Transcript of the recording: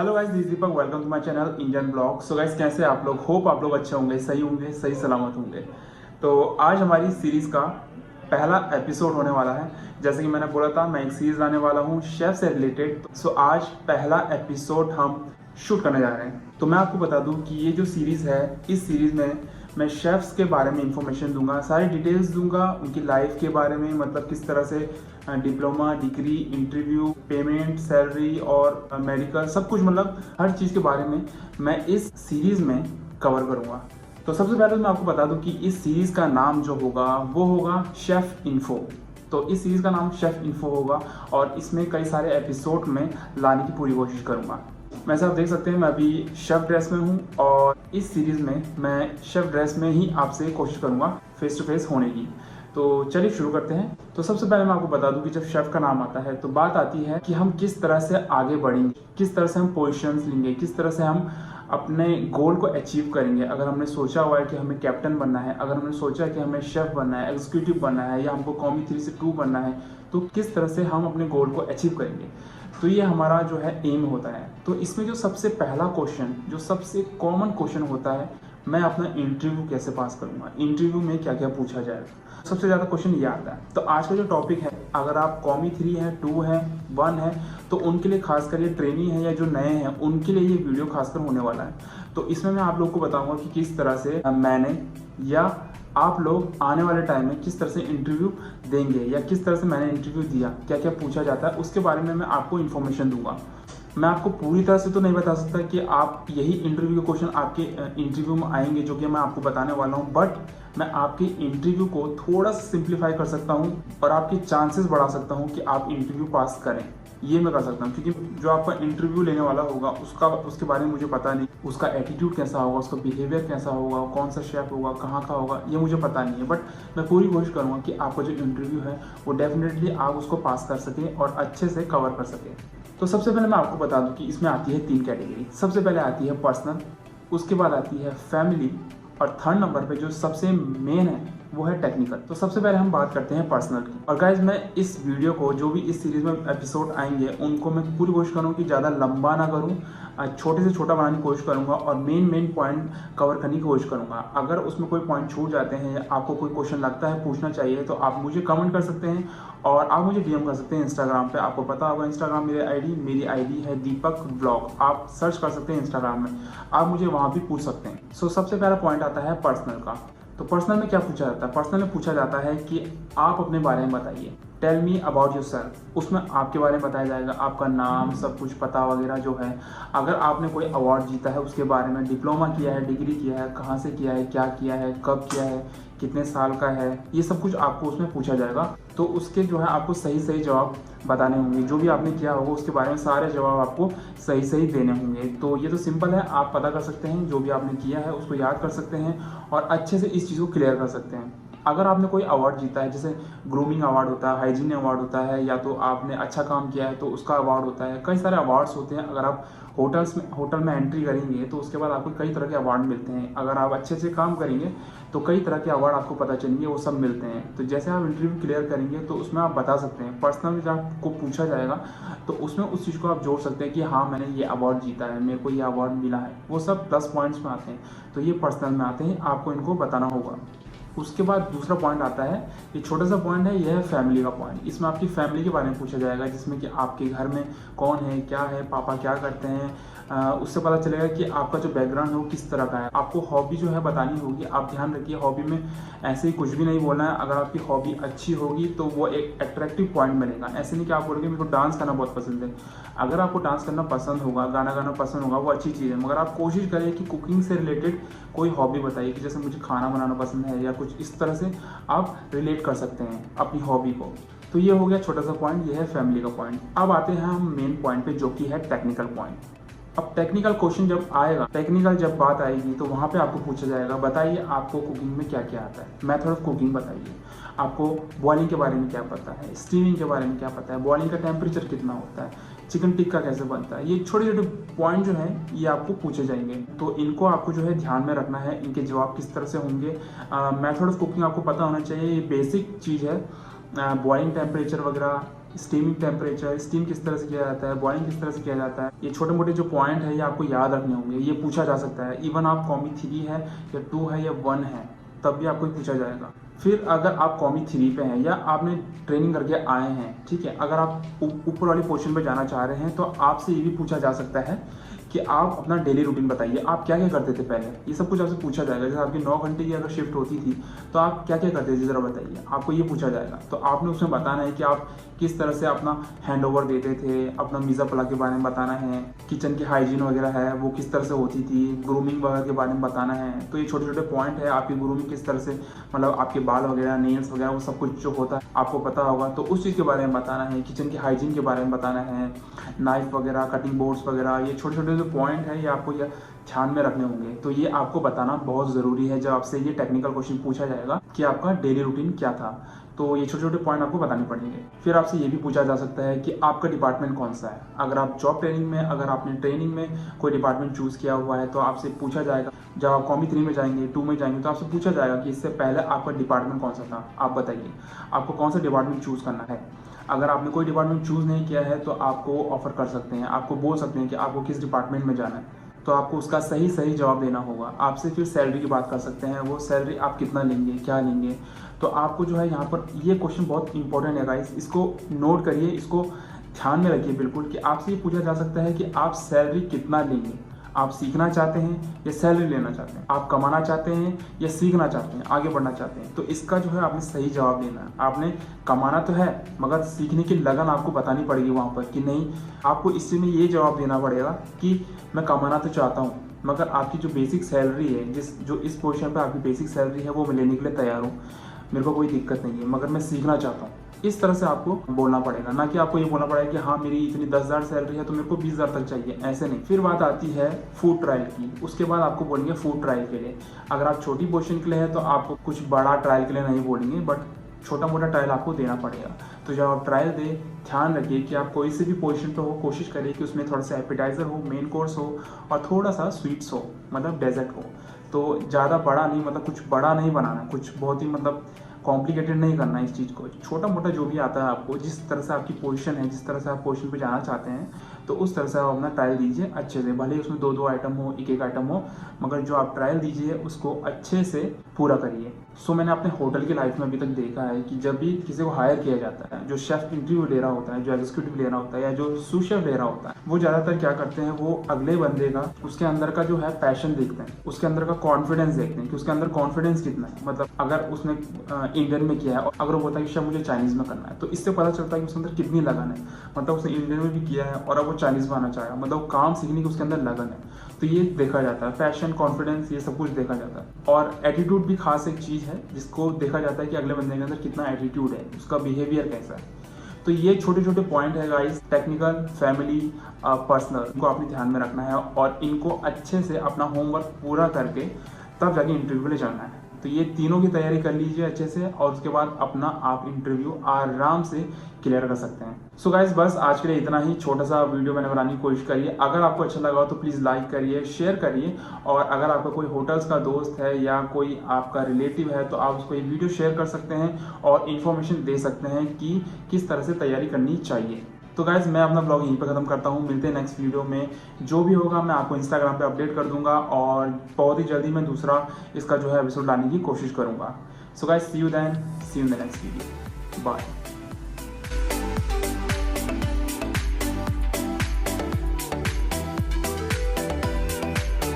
Hello guys, this Deepak. Welcome to my channel Indian blog. So guys, कैसे आप लोग? Hope आप लोग अच्छे होंगे, सही सलामत होंगे। तो आज हमारी सीरीज़ का पहला एपिसोड होने वाला है। जैसे कि मैंने बोला था, मैं एक सीरीज़ लाने वाला हूँ शेफ़ से रिलेटेड। सो आज पहला एपिसोड हम शूट करने जा रहे हैं। तो मैं आपको बता दूं कि ये जो सीरीज़ है, इस सीरीज़ में मैं शेफ़्स के बारे में इंफॉर्मेशन दूंगा, सारी डिटेल्स दूंगा उनकी लाइफ के बारे में, मतलब किस तरह से diploma, degree, interview, payment, salary और मेडिकल, सब कुछ, मतलब हर चीज़ के बारे में मैं इस सीरीज़ में कवर करूँगा। तो सबसे पहले मैं आपको बता दूं कि इस सीरीज़ का नाम जो होगा वो होगा शेफ़ इन्फो। तो इस सीरीज़ का नाम शेफ़ इन्फो होगा और इसमें कई सारे एपिसोड में लाने की पूरी कोशिश करूँगा। वैसे आप देख सकते हैं, मैं अभी शेफ़ ड्रेस में हूँ और इस सीरीज़ में मैं शेफ़ ड्रेस में ही आपसे कोशिश करूँगा फेस टू फेस होने की। तो चलिए शुरू करते हैं। तो सबसे पहले मैं आपको बता दूं कि जब शेफ़ का नाम आता है तो बात आती है कि हम किस तरह से आगे बढ़ेंगे, किस तरह से हम पोजीशंस लेंगे, किस तरह से हम अपने गोल को अचीव करेंगे। अगर हमने सोचा हुआ है कि हमें कैप्टन बनना है, अगर हमने सोचा है कि हमें शेफ़ बनना है, एग्जीक्यूटिव बनना है, या हमको कॉमी 3 से 2 बनना है, तो किस तरह से हम अपने गोल को अचीव करेंगे। तो ये हमारा जो है एम होता है। तो इसमें जो सबसे पहला क्वेश्चन, जो सबसे कॉमन क्वेश्चन होता है, मैं अपना इंटरव्यू कैसे पास करूंगा, इंटरव्यू में क्या क्या पूछा जाएगा। सबसे ज़्यादा क्वेश्चन ये आता है। तो आज का जो टॉपिक है, अगर आप कॉमी 3 है, 2 है, 1 है, तो उनके लिए खासकर ये ट्रेनी है या जो नए हैं उनके लिए ये वीडियो खासकर होने वाला है। तो इसमें मैं आप लोग को बताऊंगा कि किस तरह से मैंने या आप लोग आने वाले टाइम में किस तरह से इंटरव्यू देंगे या किस तरह से मैंने इंटरव्यू दिया, क्या क्या पूछा जाता है, उसके बारे में मैं आपको इन्फॉर्मेशन दूंगा। मैं आपको पूरी तरह से तो नहीं बता सकता कि आप यही इंटरव्यू के क्वेश्चन आपके इंटरव्यू में आएंगे जो कि मैं आपको बताने वाला हूं, बट मैं आपके इंटरव्यू को थोड़ा सा सिंप्लीफाई कर सकता हूं और आपके चांसेस बढ़ा सकता हूं कि आप इंटरव्यू पास करें। ये मैं कर सकता हूँ, क्योंकि जो आपका इंटरव्यू लेने वाला होगा उसके बारे में मुझे पता नहीं, उसका एटीट्यूड कैसा होगा, उसका बिहेवियर कैसा होगा, कौन सा शेफ होगा, कहाँ का होगा, ये मुझे पता नहीं है। बट मैं पूरी कोशिश करूँगा कि आपका जो इंटरव्यू है वो डेफिनेटली आप उसको पास कर सकें और अच्छे से कवर कर सकें। तो सबसे पहले मैं आपको बता दूं कि इसमें आती है 3 कैटेगरी। सबसे पहले आती है पर्सनल, उसके बाद आती है फैमिली, और थर्ड नंबर पे जो सबसे मेन है वो है टेक्निकल। तो सबसे पहले हम बात करते हैं पर्सनल की। और गाइज, मैं इस वीडियो को, जो भी इस सीरीज में एपिसोड आएंगे उनको मैं पूरी कोशिश करूँ कि ज़्यादा लंबा ना करूँ, छोटे से छोटा बनाने की कोशिश करूँगा और मेन पॉइंट कवर करने की कोशिश करूँगा। अगर उसमें कोई पॉइंट छूट जाते हैं या आपको कोई क्वेश्चन लगता है पूछना चाहिए, तो आप मुझे कमेंट कर सकते हैं और आप मुझे डीएम कर सकते हैं इंस्टाग्राम पे। आपको पता होगा इंस्टाग्राम मेरी आईडी है दीपक ब्लॉग। आप सर्च कर सकते हैं इंस्टाग्राम में, आप मुझे वहाँ भी पूछ सकते हैं। सो सबसे पहला पॉइंट आता है पर्सनल का। तो पर्सनल में क्या पूछा जाता है? पर्सनल में पूछा जाता है कि आप अपने बारे में बताइए, tell me about yourself. उसमें आपके बारे में बताया जाएगा, आपका नाम, सब कुछ पता वगैरह जो है। अगर आपने कोई अवार्ड जीता है उसके बारे में, डिप्लोमा किया है, डिग्री किया है, कहाँ से किया है, क्या किया है, कब किया है, कितने साल का है, ये सब कुछ आपको उसमें पूछा जाएगा। तो उसके जो है आपको सही सही जवाब बताने होंगे। जो भी आपने किया होगा उसके बारे में सारे जवाब आपको सही सही देने होंगे। तो ये तो सिंपल है, आप पता कर सकते हैं, जो भी आपने किया है उसको याद कर सकते हैं और अच्छे से इस चीज़ को क्लियर कर सकते हैं। अगर आपने कोई अवार्ड जीता है, जैसे ग्रूमिंग अवार्ड होता है, हाइजीन अवार्ड होता है, या तो आपने अच्छा काम किया है तो उसका अवार्ड होता है, कई सारे अवार्ड्स होते हैं। अगर आप होटल में एंट्री करेंगे तो उसके बाद आपको कई तरह के अवार्ड मिलते हैं। अगर आप अच्छे से काम करेंगे तो कई तरह के अवार्ड आपको पता चलेंगे, वो सब मिलते हैं। तो जैसे आप इंटरव्यू क्लियर करेंगे तो उसमें आप बता सकते हैं। पर्सनल जब आपको पूछा जाएगा तो उसमें उस चीज़ को आप जोड़ सकते हैं कि हाँ, मैंने ये अवार्ड जीता है, मेरे को ये अवार्ड मिला है। वो सब 10 पॉइंट्स में आते हैं। तो ये पर्सनल में आते हैं, आपको इनको बताना होगा। उसके बाद दूसरा पॉइंट आता है, ये छोटा सा पॉइंट है, यह है फैमिली का पॉइंट। इसमें आपकी फैमिली के बारे में पूछा जाएगा, जिसमें कि आपके घर में कौन है, क्या है, पापा क्या करते हैं। उससे पता चलेगा कि आपका जो बैकग्राउंड है वो किस तरह का है। आपको हॉबी जो है बतानी होगी। आप ध्यान रखिए, हॉबी में ऐसे ही कुछ भी नहीं बोलना है। अगर आपकी हॉबी अच्छी होगी तो वो एक अट्रैक्टिव पॉइंट बनेगा। ऐसे नहीं कि आप बोलोगे मेरे को डांस करना बहुत पसंद है। अगर आपको डांस करना पसंद होगा, गाना गाना पसंद होगा, वो अच्छी चीज़ है, मगर आप कोशिश करें कि कुकिंग से रिलेटेड कोई हॉबी बताइए, कि जैसे मुझे खाना बनाना पसंद है या कुछ इस तरह से आप रिलेट कर सकते हैं अपनी हॉबी को। तो ये हो गया छोटा सा पॉइंट, ये है फैमिली का पॉइंट। अब आते हैं हम मेन पॉइंट पे, जो कि है टेक्निकल पॉइंट। अब टेक्निकल क्वेश्चन जब आएगा, टेक्निकल जब बात आएगी तो वहाँ पे आपको पूछा जाएगा, बताइए आपको कुकिंग में क्या क्या आता है, मेथड ऑफ कुकिंग बताइए। आपको बॉइलिंग के बारे में क्या पता है, स्टीमिंग के बारे में क्या पता है, बॉइलिंग का टेम्परेचर कितना होता है, चिकन टिक्का कैसे बनता है। ये छोटे छोटे पॉइंट जो हैं ये आपको पूछे जाएंगे। तो इनको आपको जो है ध्यान में रखना है, इनके जवाब किस तरह से होंगे। मेथड ऑफ कुकिंग आपको पता होना चाहिए, ये बेसिक चीज़ है। बॉइलिंग टेम्परेचर वगैरह, स्टीमिंग टेम्परेचर, स्टीम किस तरह से किया जाता है, बॉइलिंग किस तरह से किया जाता है, ये छोटे मोटे जो पॉइंट है ये आपको याद रखने होंगे। ये पूछा जा सकता है, इवन आप कॉमी 3 है या 2 है या 1 है तब भी आपको पूछा जाएगा। फिर अगर आप कॉमी 3 पे हैं या आपने ट्रेनिंग करके आए हैं, ठीक है, अगर आप ऊपर वाली पोजीशन पे जाना चाह रहे हैं तो आपसे ये भी पूछा जा सकता है कि आप अपना डेली रूटीन बताइए, आप क्या क्या करते थे पहले। ये सब कुछ आपसे पूछा जाएगा। जैसे आपकी 9 घंटे की अगर शिफ्ट होती थी तो आप क्या क्या करते थे ज़रा बताइए, आपको ये पूछा जाएगा। तो आपने उसमें बताना है कि आप किस तरह से अपना हैंड ओवर देते थे, अपना मीज़ा पला के बारे में बताना है, किचन की हाइजीन वगैरह है वो किस तरह से होती थी, ग्रूमिंग वगैरह के बारे में बताना है। तो ये छोटे छोटे पॉइंट है, आपकी ग्रूमिंग किस तरह से, मतलब आपके बाल वगैरह, नेल्स वगैरह, वो सब कुछ जो होता है आपको पता होगा, तो उस चीज़ के बारे में बताना है। किचन की हाइजीन के बारे में बताना है, नाइफ वगैरह, कटिंग बोर्ड्स वगैरह, ये छोटे छोटे जो पॉइंट है ये आपको ये ध्यान में रखने होंगे। तो ये आपको बताना बहुत ज़रूरी है जब आपसे ये टेक्निकल क्वेश्चन पूछा जाएगा कि आपका डेली रूटीन क्या था। तो ये छोटे छोटे पॉइंट आपको बताने पड़ेंगे। फिर आपसे ये भी पूछा जा सकता है कि आपका डिपार्टमेंट कौन सा है। अगर आप जॉब ट्रेनिंग में, अगर आपने ट्रेनिंग में कोई डिपार्टमेंट चूज़ किया हुआ है तो आपसे पूछा जाएगा। जब आप कॉमी 3 में जाएंगे, 2 में जाएंगे तो आपसे पूछा जाएगा कि इससे पहले आपका डिपार्टमेंट कौन सा था, आप बताइए आपको कौन सा डिपार्टमेंट चूज़ करना है। अगर आपने कोई डिपार्टमेंट चूज़ नहीं किया है तो आपको ऑफर कर सकते हैं, आपको बोल सकते हैं कि आपको किस डिपार्टमेंट में जाना है। तो आपको उसका सही जवाब देना होगा। आपसे फिर सैलरी की बात कर सकते हैं, वो सैलरी आप कितना लेंगे, क्या लेंगे। तो आपको जो है यहाँ पर ये क्वेश्चन बहुत इंपॉर्टेंट है गाइस, इसको नोट करिए, इसको ध्यान में रखिए बिल्कुल कि आपसे ये पूछा जा सकता है कि आप सैलरी कितना लेंगे। आप सीखना चाहते हैं या सैलरी लेना चाहते हैं, आप कमाना चाहते हैं या सीखना चाहते हैं, आगे बढ़ना चाहते हैं। तो इसका जो है आपने सही जवाब देना है। आपने कमाना तो है मगर सीखने की लगन आपको बतानी पड़ेगी वहाँ पर कि नहीं, आपको इससे में ये जवाब देना पड़ेगा कि मैं कमाना तो चाहता हूँ मगर आपकी जो बेसिक सैलरी है, जो इस पोजीशन पर आपकी बेसिक सैलरी है वो मैं लेने के लिए तैयार हूँ, मेरे को कोई दिक्कत नहीं है, मगर मैं सीखना चाहता हूँ। इस तरह से आपको बोलना पड़ेगा, ना कि आपको ये बोलना पड़ेगा कि हाँ मेरी इतनी 10,000 सैलरी है तो मेरे को 20,000 तक चाहिए, ऐसे नहीं। फिर बात आती है फूड ट्रायल की, उसके बाद आपको बोलेंगे फूड ट्रायल के लिए। अगर आप छोटी पोजीशन के लिए है तो आपको कुछ बड़ा ट्रायल के लिए नहीं बोलेंगे, बट छोटा मोटा ट्रायल आपको देना पड़ेगा। तो जब आप ट्रायल दें, ध्यान रखिए कि आप कोई से भी पोजीशन पे हो, कोशिश करिए कि उसमें थोड़ा सा एपेटाइजर हो, मेन कोर्स हो और थोड़ा सा स्वीट्स हो, मतलब डेजर्ट हो। तो ज़्यादा बड़ा नहीं, मतलब कुछ बड़ा नहीं बनाना, कुछ बहुत ही मतलब कॉम्प्लिकेटेड नहीं करना है इस चीज़ को। छोटा मोटा जो भी आता है आपको, जिस तरह से आपकी पोजीशन है, जिस तरह से आप पोजीशन पे जाना चाहते हैं, तो उस तरह से आप अपना ट्रायल दीजिए अच्छे से। भले ही उसमें 2-2 आइटम हो, एक आइटम हो, मगर जो आप ट्रायल दीजिए उसको अच्छे से पूरा करिए। सो मैंने अपने होटल की लाइफ में अभी तक देखा है कि जब भी किसी को हायर किया जाता है, जो शेफ़ इंटरव्यू ले रहा होता है, जो एग्जीक्यूटिव ले रहा होता है या जो सूस शेफ ले रहा होता है, वो ज़्यादातर क्या करते हैं, वो अगले बंदे का, उसके अंदर का जो है पैशन देखते हैं, उसके अंदर का कॉन्फिडेंस देखते हैं कि उसके अंदर कॉन्फिडेंस कितना है। मतलब अगर उसने इंडियन में किया है और अगर वो बोलता है कि शेफ मुझे चाइनीज़ में करना है, तो इससे पता चलता है कि उसके अंदर कितनी लगन है। मतलब उसने इंडियन में भी किया है और अब वो चाइनीज़ में आना चाहेगा, मतलब काम सीखने की उसके अंदर लगन है। तो ये देखा जाता है, पैशन, कॉन्फिडेंस, ये सब कुछ देखा जाता है। और एटीट्यूड भी खास एक चीज़ है जिसको देखा जाता है कि अगले बंदे के अंदर कितना एटीट्यूड है, उसका बिहेवियर कैसा है। तो ये छोटे छोटे पॉइंट है गाइस, टेक्निकल, फैमिली, पर्सनल, इनको आपने ध्यान में रखना है और इनको अच्छे से अपना होमवर्क पूरा करके तब जाके इंटरव्यू में जाना है। तो ये तीनों की तैयारी कर लीजिए अच्छे से और उसके बाद अपना आप इंटरव्यू आराम से क्लियर कर सकते हैं। सो गाइस बस आज के लिए इतना ही, छोटा सा वीडियो मैंने बनाने की कोशिश करी है। अगर आपको अच्छा लगा हो तो प्लीज़ लाइक करिए, शेयर करिए और अगर आपका कोई होटल्स का दोस्त है या कोई आपका रिलेटिव है तो आप उसको ये वीडियो शेयर कर सकते हैं और इन्फॉर्मेशन दे सकते हैं कि किस तरह से तैयारी करनी चाहिए। तो गाइज मैं अपना ब्लॉग यहीं पर ख़त्म करता हूँ। मिलते हैं नेक्स्ट वीडियो में। जो भी होगा मैं आपको इंस्टाग्राम पे अपडेट कर दूंगा और बहुत ही जल्दी मैं दूसरा इसका जो है एपिसोड लाने की कोशिश करूँगा। So guys see you then, see you in the next video, bye.